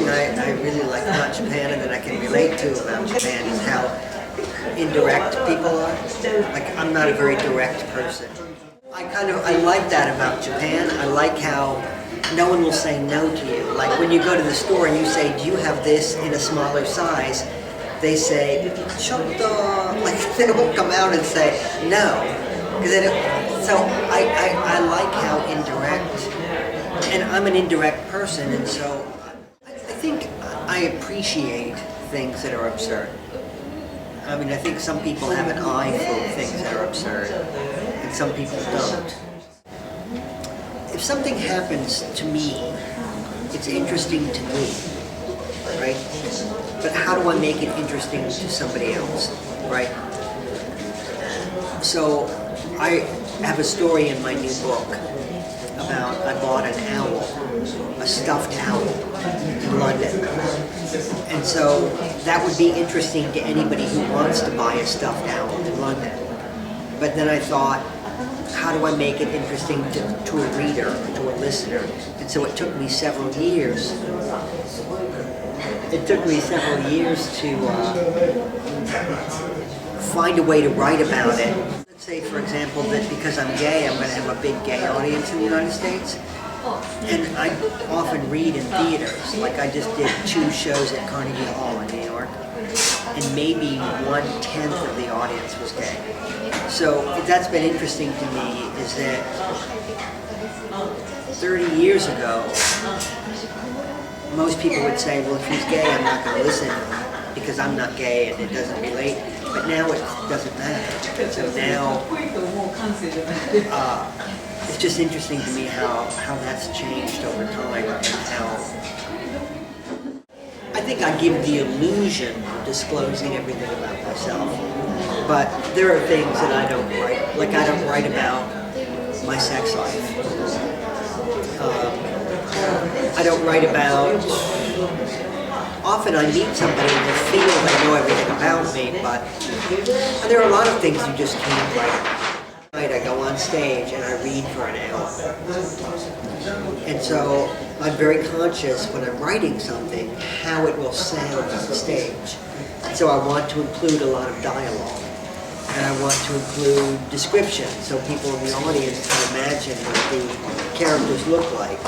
thing I really like about Japan and that I can relate to about Japan is how indirect people are. Like, I'm not a very direct person. I like that about Japan. I like how no one will say no to you. Like when you go to the store and you say, do you have this in a smaller size? They say, chotto. Like they won't come out and say no. So I like how indirect, and I'm an indirect person, and so I think I appreciate things that are absurd. I mean, I think some people have an eye for things that are absurd, and some people don't. If something happens to me, it's interesting to me, right? But how do I make it interesting to somebody else, right? So I have a story in my new book about I bought an owl, a stuffed owl in London. And so that would be interesting to anybody who wants to buy a stuffed owl in London. But then I thought, how do I make it interesting to a reader, to a listener? And so it took me several years. It took me several years to find a way to write about it. Let's say, for example, that because I'm gay, I'm going to have a big gay audience in the United States. And I often read in theaters. Like I just did 2 shows at Carnegie Hall in New York, and maybe 1/10 of the audience was gay. So that's been interesting to me is that 30 years ago, most people would say, well, if he's gay, I'm not going to listen because I'm not gay and it doesn't relate. But now it doesn't matter. So now it's just interesting to me how that's changed over time and how I think I give the illusion of disclosing everything about myself. But there are things that I don't write. Like I don't write about my sex life. I don't write about. Often I meet somebody and they feel they know everything about me, but there are a lot of things you just can't write. I go on stage and I read for an hour. And so I'm very conscious when I'm writing something how it will sound on the stage. So I want to include a lot of dialogue. And I want to include description so people in the audience can imagine what the characters look like.